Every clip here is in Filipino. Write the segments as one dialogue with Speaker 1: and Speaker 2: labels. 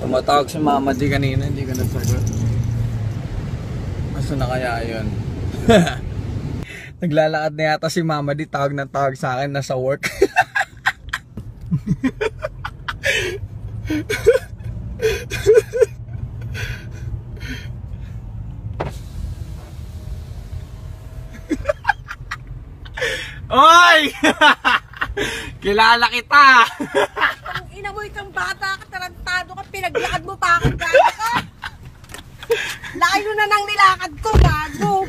Speaker 1: Tumatawag si Mama Di kanina, hindi ko nasagot. Asa na kaya yun? Naglalakad na yata si Mama Di, tawag na tawag sa akin, nasa work. Oy! Kilala kita!
Speaker 2: Ang ina mo itong bata ka, tarantado ka, pinaglakad mo pa ako, gano'n ka. Layo na nang nilakad ko, bago.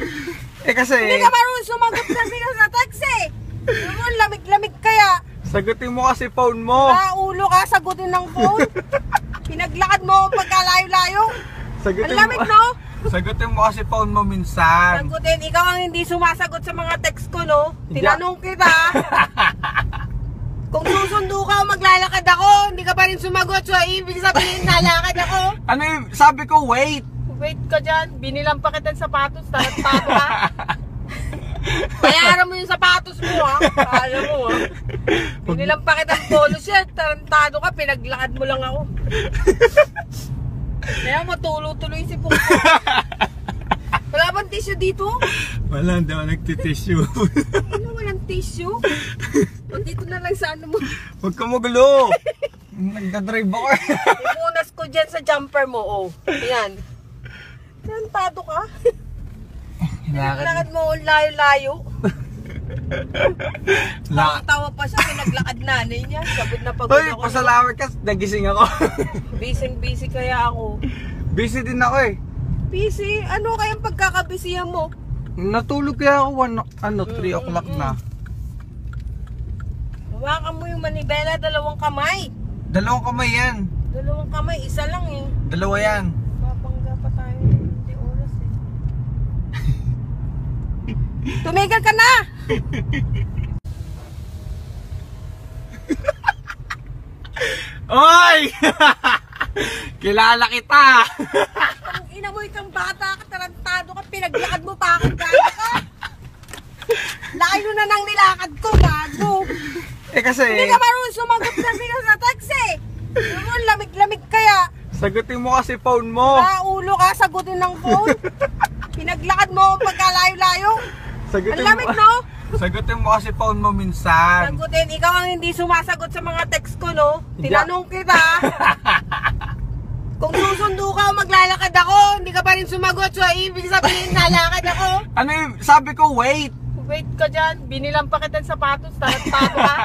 Speaker 1: Eh kasi...
Speaker 2: Hindi ka marunong sumagot na sa text eh. Ano, lamig-lamig kaya.
Speaker 1: Sagutin mo kasi phone mo.
Speaker 2: Ulo ka, sagutin ng phone. Pinaglakad mo pagkalayo-layo. Ang lamig, no?
Speaker 1: Sagutin mo kasi phone mo minsan.
Speaker 2: Sagutin, ikaw ang hindi sumasagot sa mga text ko, no? Tinanong kita. Kung susundo ka o maglalakad ako, hindi ka pa rin sumagot. So, ibig sabihin, lalakad ako.
Speaker 1: Ano yung sabi ko, wait.
Speaker 2: Wait ka dyan. Binilang pa kita ng sapatos. Tarantado ka. Bayaran mo yung sapatos mo, ha? Alam mo, ha? Binilang pa kita ng polo shirt. Tarantado ka. Pinaglakad mo lang ako. Kaya matulo-tuloy si Pungko. Wala bang tissue dito?
Speaker 1: Wala, hindi ako nagtitissue.
Speaker 2: Ano, walang tissue? O dito na lang sa ano mo.
Speaker 1: Huwag ka magulo. Nagdadrive ako.
Speaker 2: Ipunas ko dyan sa jumper mo, oh. Ayan. Tarantado ka. Pinaglakad mo layo-layo. Tawa pa siya, pinaglakad nanay niya. Pagod na pagod
Speaker 1: Hoy,
Speaker 2: ako.
Speaker 1: pasalamat ka, nagising ako.
Speaker 2: Busy kaya ako.
Speaker 1: Busy din ako eh.
Speaker 2: Busy? Ano kayang pagkakabisihan mo?
Speaker 1: Natulog kaya ako 3 o'clock na.
Speaker 2: Hawakan mo yung manibela, 2 kamay.
Speaker 1: 2 kamay yan.
Speaker 2: 2 kamay, isa lang eh.
Speaker 1: 2 yan.
Speaker 2: Mapangga pa tayo, hindi oras eh. Tumigil ka na!
Speaker 1: Oy! Kilala kita!
Speaker 2: Ang ina mo itong bata ka, tarantado ka, pinaglakad mo pa ako, gano'n ka. Layo na nang nilakad ko, bago.
Speaker 1: Eh kasi...
Speaker 2: Hindi ka marunong sumagot na sa text eh. Ano, lamig-lamig kaya.
Speaker 1: Sagutin mo kasi phone mo.
Speaker 2: Ulo ka, sagutin ng phone. Pinaglakad mo pagkalayo-layo. Ang lamig, no?
Speaker 1: Sagutin mo kasi phone mo minsan.
Speaker 2: Sagutin, ikaw ang hindi sumasagot sa mga text ko, no? Tinanong kita. Kung susundo ka o maglalakad ako, hindi ka pa rin sumagot. So, ibig sabihin, lalakad ako.
Speaker 1: Ano yung sabi ko, wait.
Speaker 2: Wait ka dyan. Binilang pa kita ng sapatos. Tarantado ka.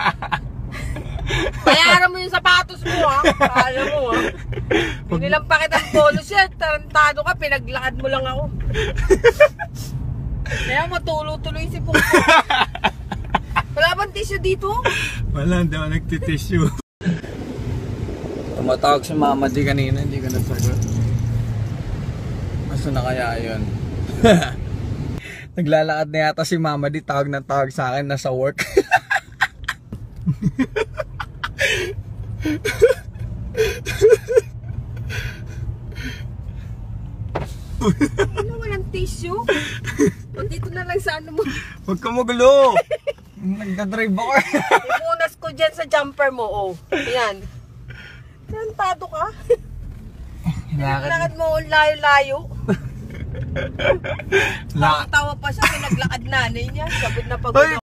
Speaker 2: Bayaran mo yung sapatos mo, ha? Alam mo, ha? Binilang pa kita ng polo shirt. Tarantado ka. Pinaglakad mo lang ako. Kaya matulo-tuloy si Pungko. Wala bang tissue dito?
Speaker 1: Wala, hindi ako nagtitissue. Tumatawag si Mama Di kanina, hindi ko nasagot. Asa na kaya yun? Naglalakad na yata si Mama Di, tawag na tawag sa akin, nasa work.
Speaker 2: Ano, walang tissue? O dito na lang sa ano mo.
Speaker 1: Huwag ka magulo. Nagdadrive ako.
Speaker 2: Ipunas ko dyan sa jumper mo, oh. Ayan. Tarantado ka. Pinaglakad mo layo-layo. Tawa pa siya, pinaglakad nanay niya. Pagod na pagod ako.